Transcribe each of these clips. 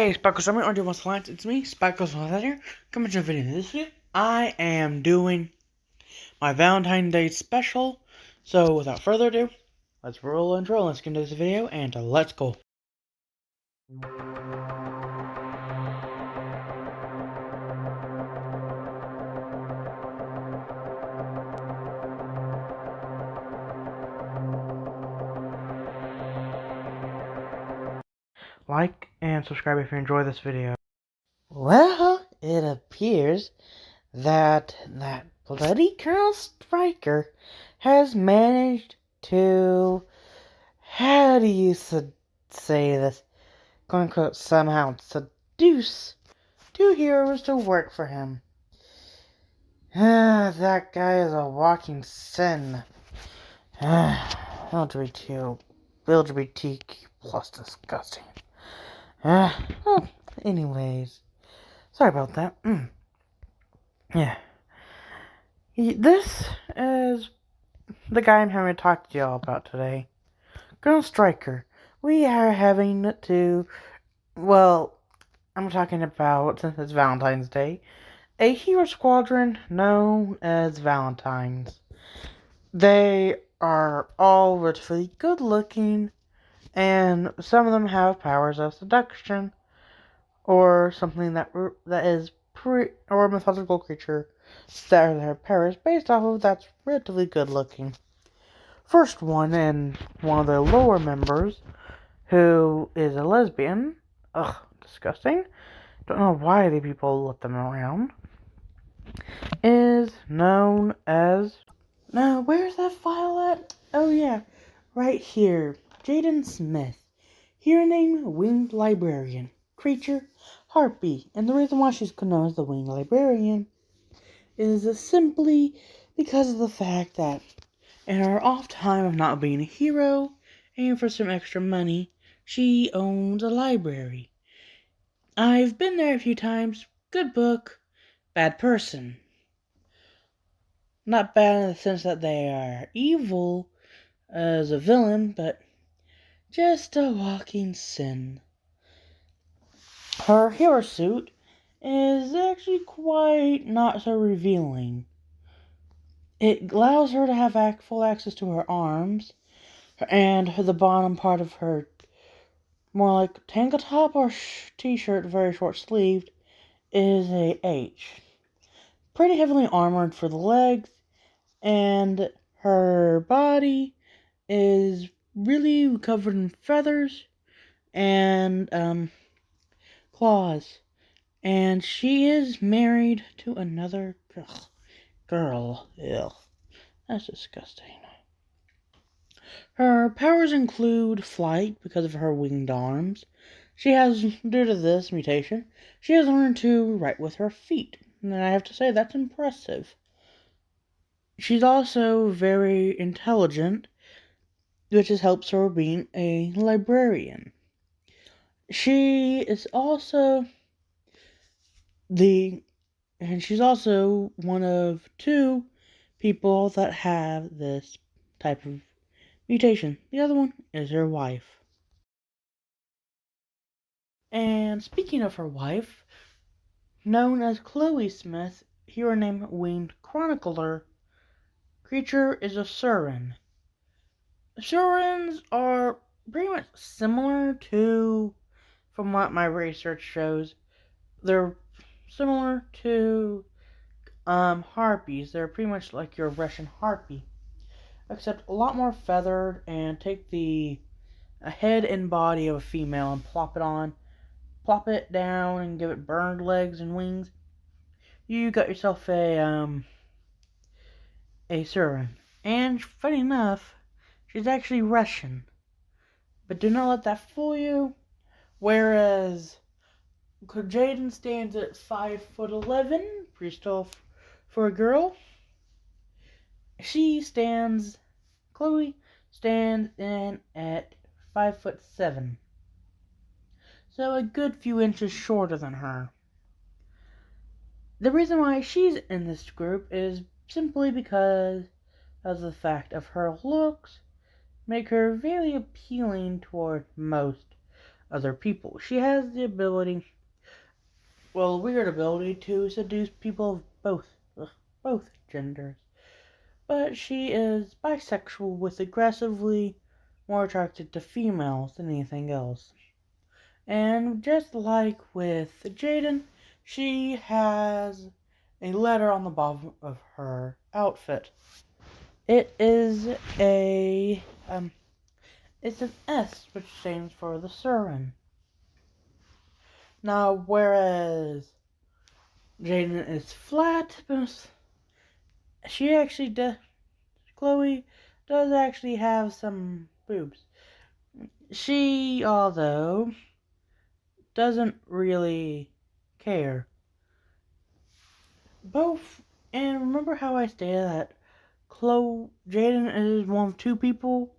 Hey, Sparkles, I'm doing what's Lance. It's me, Sparkles here. Coming to a video. In this video, I am doing my Valentine's Day special. So, without further ado, let's roll and roll. Let's get into this video and let's go. Like and subscribe if you enjoy this video. Well, it appears that bloody Colonel Striker has managed to, how do you say this, quote unquote, somehow seduce two heroes to work for him. That guy is a walking sin. LGBTQ plus disgusting. Well, anyways, sorry about that. Yeah. This is the guy I'm having to talk to y'all about today. Colonel Striker. We are having to, well, I'm talking about, since it's Valentine's Day, a hero squadron known as Valentines. They are all relatively good looking, and some of them have powers of seduction, or something that is or a mythological creature that are their powers based off of that's relatively good looking. First one, and one of the lower members, who is a lesbian. Ugh, disgusting. Don't know why the people let them around. Is known as... Now, where's that file at? Oh yeah, right here. Jaden Smith. Hero name, Winged Librarian. Creature, Harpy. And the reason why she's known as the Winged Librarian is simply because of the fact that in her off time of not being a hero, and for some extra money, she owns a library. I've been there a few times. Good book, bad person. Not bad in the sense that they are evil as a villain, but just a walking sin. Her hero suit is actually quite not so revealing. It allows her to have full access to her arms, and the bottom part of her, more like tank top or t-shirt, very short sleeved, is a H. Pretty heavily armored for the legs, and her body is really covered in feathers and claws. And she is married to another girl. Ew, that's disgusting. Her powers include flight because of her winged arms. She has, due to this mutation, she has learned to write with her feet. And I have to say, that's impressive. She's also very intelligent, which helps her being a librarian. She is also she's also one of two people that have this type of mutation. The other one is her wife. And speaking of her wife, known as Chloe Smith, hero name Winged Chronicler, creature is a Siren. Sirens are pretty much similar to, from what my research shows, they're similar to harpies. They're pretty much like your Russian harpy, except a lot more feathered, and take the head and body of a female and plop it down, and give it burned legs and wings. You got yourself a Siren. And funny enough, she's actually Russian. But do not let that fool you. Whereas Jaden stands at 5'11", pretty tall for a girl. Chloe stands in at 5'7". So a good few inches shorter than her. The reason why she's in this group is simply because of the fact of her looks make her very appealing toward most other people. She has the ability, well, weird ability to seduce people of both genders. But she is bisexual with aggressively more attracted to females than anything else. And just like with Jaden, she has a letter on the bottom of her outfit. It is it's an S, which stands for the Siren. Now, whereas Jaden is flat, she actually Chloe does actually have some boobs. She, although, doesn't really care. Both, and remember how I stated that Jaden is one of two people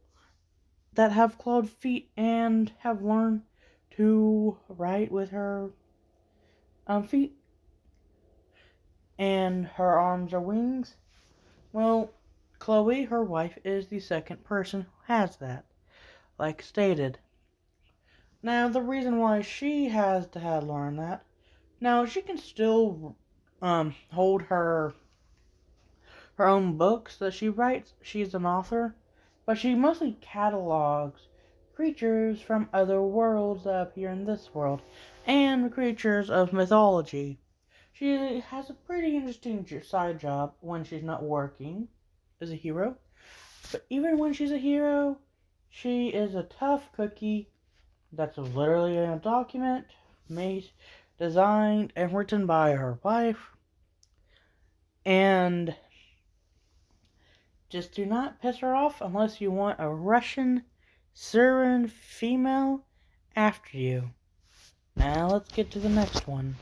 that have clawed feet and have learned to write with her feet, and her arms are wings. Well, Chloe, her wife, is the second person who has that, like stated. Now, the reason why she has to have learned that, now she can still hold her own books that she writes. She's an author, but she mostly catalogs creatures from other worlds that appear in this world, and creatures of mythology. She has a pretty interesting side job when she's not working as a hero, but even when she's a hero, she is a tough cookie that's literally in a document made, designed, and written by her wife. And just do not piss her off unless you want a Russian Siren female after you. Now let's get to the next one.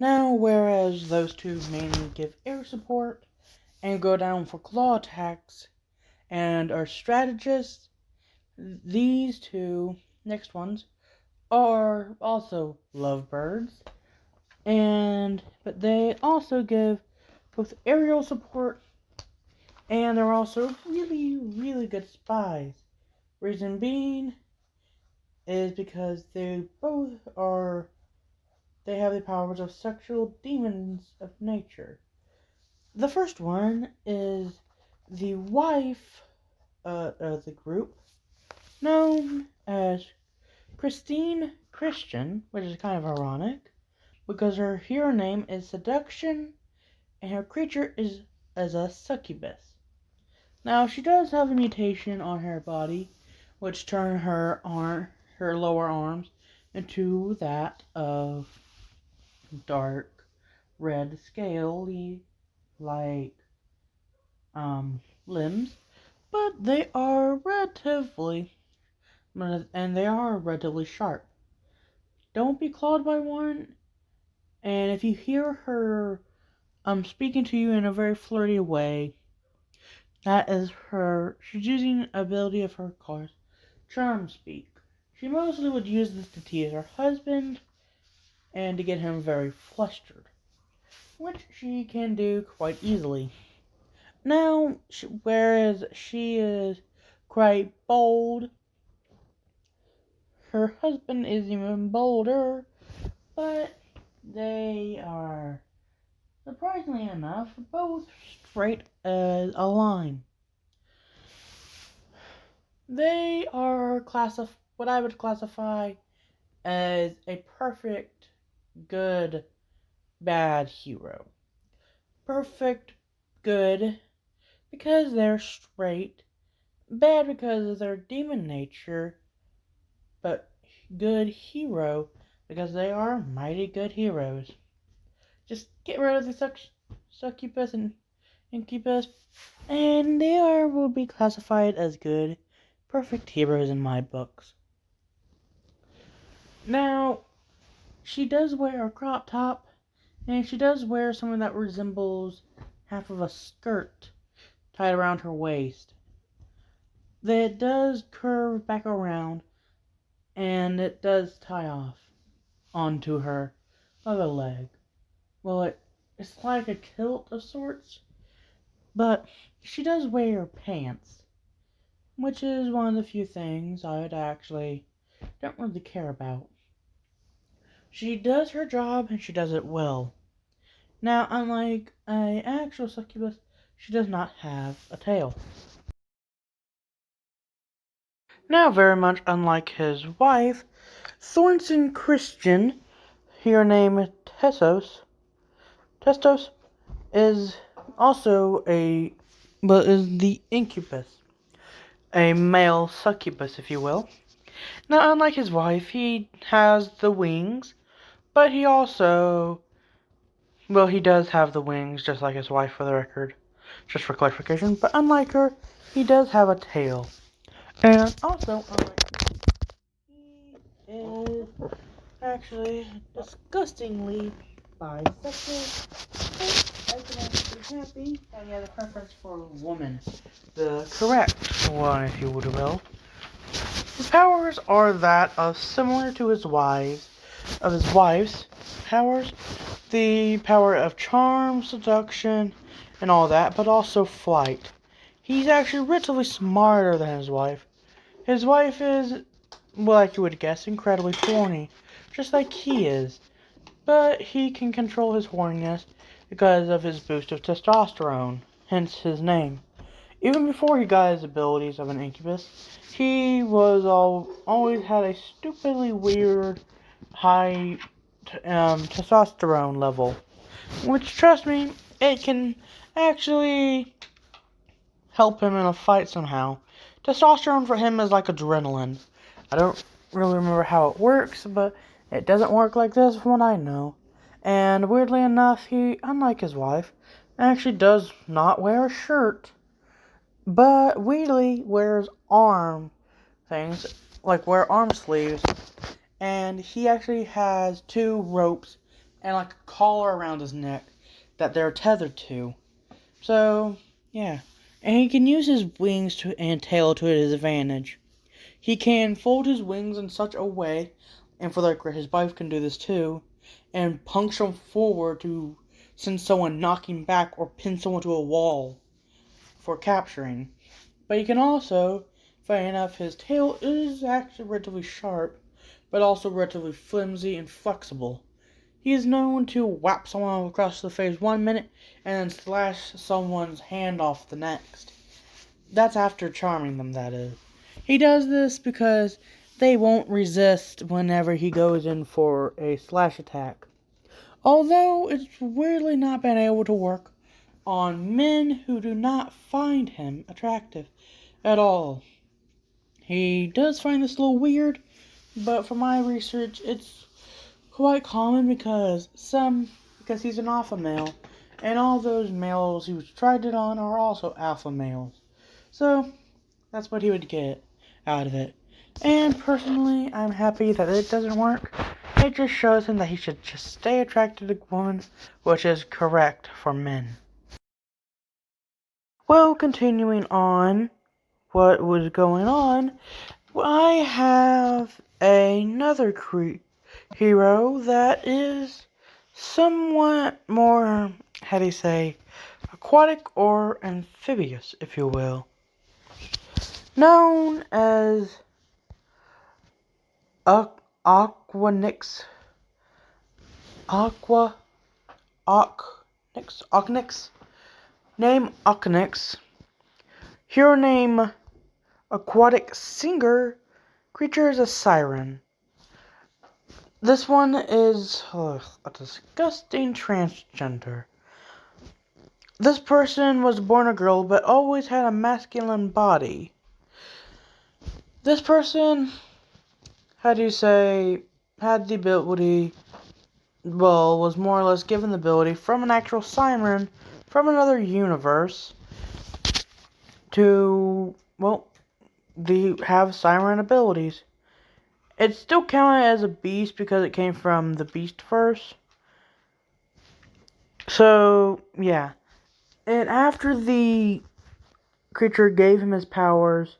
Now, whereas those two mainly give air support and go down for claw attacks and are strategists, these two next ones are also lovebirds, but they also give both aerial support, and they're also really, really good spies. Reason being is because they have the powers of sexual demons of nature. The first one is the wife of the group, known as Christian, which is kind of ironic, because her hero name is Seduction, and her creature is as a succubus. Now, she does have a mutation on her body, which turn her lower arms into that of dark red scaly like limbs, but they are relatively sharp. Don't be clawed by one, and if you hear her speaking to you in a very flirty way, that is she's using an ability of her called charm speak. She mostly would use this to tease her husband and to get him very flustered, which she can do quite easily. Now, whereas she is quite bold, her husband is even bolder, but they are, surprisingly enough, both straight as a line. They are what I would classify as a perfect, good, bad hero. Perfect, good, because they're straight. Bad because of their demon nature. But good hero because they are mighty good heroes. Just get rid of the succubus and incubus, and will be classified as good, perfect heroes in my books. Now, she does wear a crop top, and she does wear something that resembles half of a skirt tied around her waist. That does curve back around, and it does tie off onto her other leg. Well, it's like a kilt of sorts, but she does wear pants. which is one of the few things I'd actually don't really care about. She does her job and she does it well. Now, unlike an actual succubus, she does not have a tail. Now, very much unlike his wife, Thornton Christian, here named Testos, is also is the Incubus, a male succubus, if you will. Now, unlike his wife, he has the wings, but he also, he does have the wings, just like his wife, for the record, just for clarification. But unlike her, he does have a tail, and also, he is actually disgustingly bisexual. But I can actually be happy that he has a preference for a woman, the correct one, if you would will. His powers are that of similar to his wife's powers, the power of charm, seduction, and all that, but also flight. He's actually relatively smarter than his wife. His wife is, like you would guess, incredibly horny, just like he is. But he can control his horniness because of his boost of testosterone, hence his name. Even before he got his abilities of an incubus, he was always had a stupidly weird high testosterone level, which, trust me, it can actually help him in a fight somehow. Testosterone for him is like adrenaline. I don't really remember how it works, but it doesn't work like this from what I know. And weirdly enough, he, unlike his wife, actually does not wear a shirt, but weirdly wears arm things, like wear arm sleeves, and he actually has 2 ropes and like a collar around his neck that they're tethered to. So, yeah. And he can use his wings and tail to his advantage. He can fold his wings in such a way, and for like his wife can do this too, and puncture them forward to send someone knocking back or pin someone to a wall for capturing. But he can also, funny enough, his tail is actually relatively sharp, but also relatively flimsy and flexible. He is known to whap someone across the face 1 minute and then slash someone's hand off the next. That's after charming them, that is. He does this because they won't resist whenever he goes in for a slash attack. Although it's weirdly not been able to work on men who do not find him attractive at all. He does find this a little weird, but from my research, it's quite common because he's an alpha male, and all those males who's tried it on are also alpha males. So that's what he would get out of it. And personally, I'm happy that it doesn't work. It just shows him that he should just stay attracted to women, which is correct for men. Well, continuing on what was going on, I have another hero that is somewhat more, how do you say, aquatic or amphibious, if you will. Known as Aquanix, name Aquanix, hero name aquatic singer, creature is a siren. This one is a disgusting transgender. This person was born a girl but always had a masculine body. This person, had the ability, was more or less given the ability from an actual siren from another universe to, have siren abilities. It's still counted as a beast because it came from the Beastverse. So, yeah. And after the creature gave him his powers,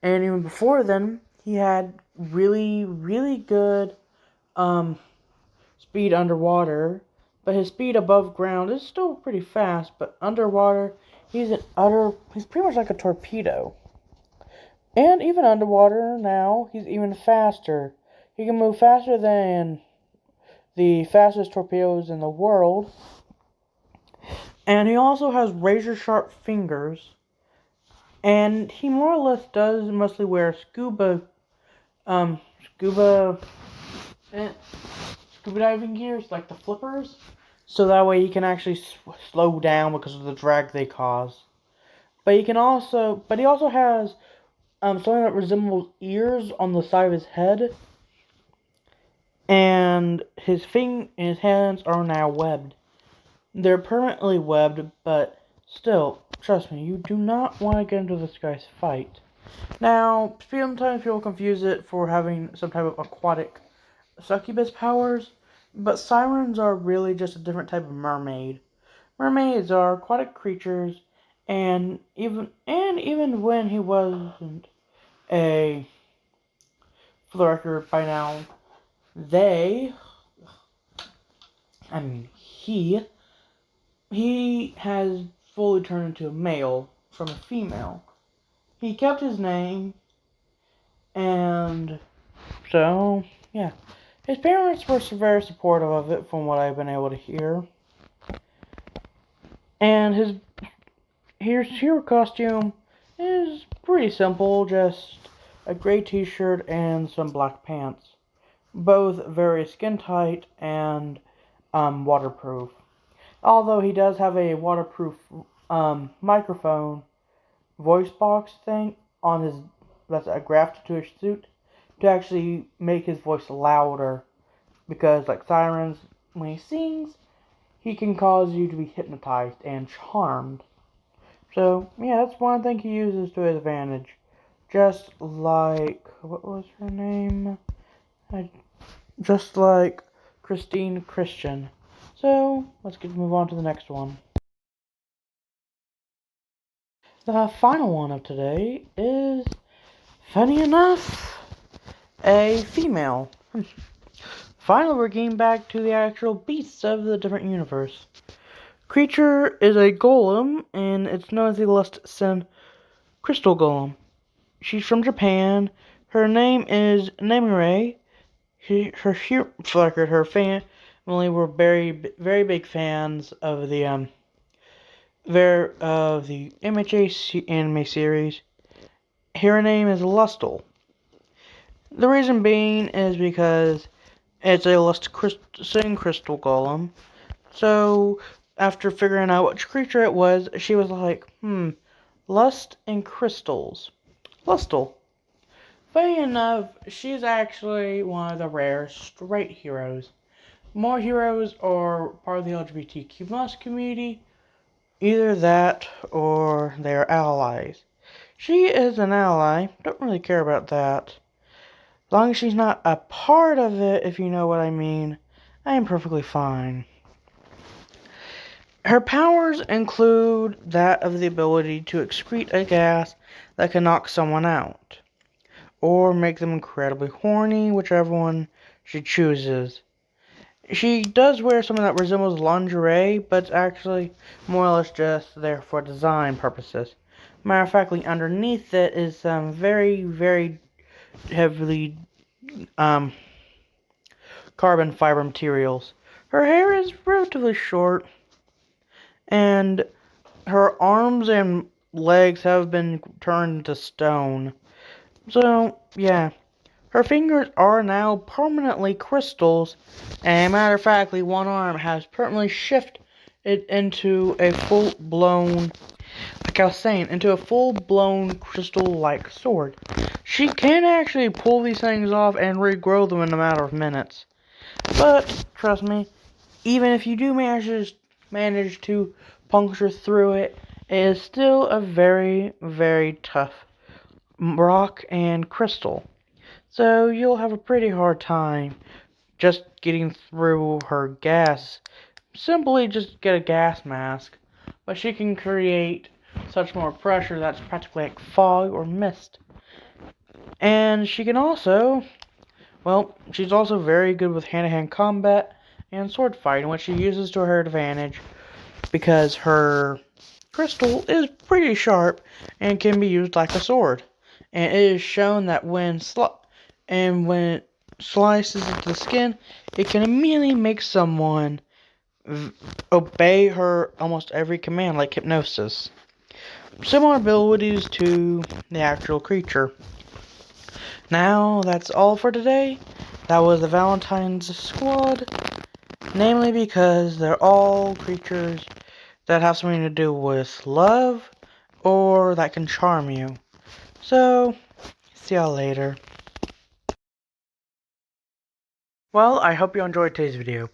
and even before then, he had really, really good speed underwater. But his speed above ground is still pretty fast, but underwater, he's pretty much like a torpedo. And even underwater now, he's even faster. He can move faster than the fastest torpedoes in the world. And he also has razor-sharp fingers. And he more or less does mostly wear scuba diving gears, like the flippers. So that way he can actually slow down because of the drag they cause. But he also has something that resembles ears on the side of his head. And his hands are now webbed. They're permanently webbed, but still, trust me, you do not want to get into this guy's fight. Now, sometimes people confuse it for having some type of aquatic succubus powers, but sirens are really just a different type of mermaid. Mermaids are aquatic creatures, and even when he wasn't a, for the record, by now, he has fully turned into a male from a female. He kept his name, and so, yeah. His parents were very supportive of it, from what I've been able to hear. And his hero costume is pretty simple, just a gray t-shirt and some black pants. Both very skin tight and waterproof. Although he does have a waterproof microphone voice box thing on his that's grafted to his suit to actually make his voice louder, because like Sirens, when he sings, he can cause you to be hypnotized and charmed. So yeah, that's one thing he uses to his advantage. Just like, what was her name? Just like Christine Christian. So let's move on to the next one. The final one of today is, funny enough, a female. Finally, we're getting back to the actual beasts of the different universe. Creature is a golem, and it's known as the Lust Sin Crystal Golem. She's from Japan. Her name is Nemire. Her family were very, very big fans of the MHA anime series. Her name is Lustal. The reason being is because it's a Sin Crystal Golem. So, after figuring out which creature it was, she was like, lust and crystals. Lustal. Funny enough, she's actually one of the rare straight heroes. More heroes are part of the LGBTQ+ community. Either that, or they are allies. She is an ally. Don't really care about that. As long as she's not a part of it, if you know what I mean, I am perfectly fine. Her powers include that of the ability to excrete a gas that can knock someone out, or make them incredibly horny, whichever one she chooses. She does wear something that resembles lingerie, but it's actually more or less just there for design purposes. Matter of fact, underneath it is some very, very heavily carbon fiber materials. Her hair is relatively short, and her arms and legs have been turned to stone. So, yeah. Her fingers are now permanently crystals, and matter of fact, one arm has permanently shifted into a full-blown, like I was saying, into a full-blown crystal-like sword. She can actually pull these things off and regrow them in a matter of minutes. But, trust me, even if you do manage to puncture through it, it is still a very, very tough rock and crystal. So you'll have a pretty hard time just getting through her gas. Simply just get a gas mask. But she can create such more pressure that's practically like fog or mist. And she can also, she's also very good with hand-to-hand combat and sword fighting, which she uses to her advantage because her crystal is pretty sharp and can be used like a sword. and it is shown that when it slices into the skin, it can immediately make someone obey her almost every command, like hypnosis. Similar abilities to the actual creature. Now, that's all for today. That was the Valentines squad. Namely because they're all creatures that have something to do with love or that can charm you. So, see y'all later. Well, I hope you enjoyed today's video.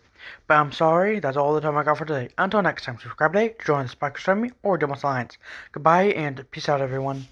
But I'm sorry, that's all the time I got for today. Until next time, subscribe today to join the Spike Academy or Demo Science. Goodbye and peace out, everyone.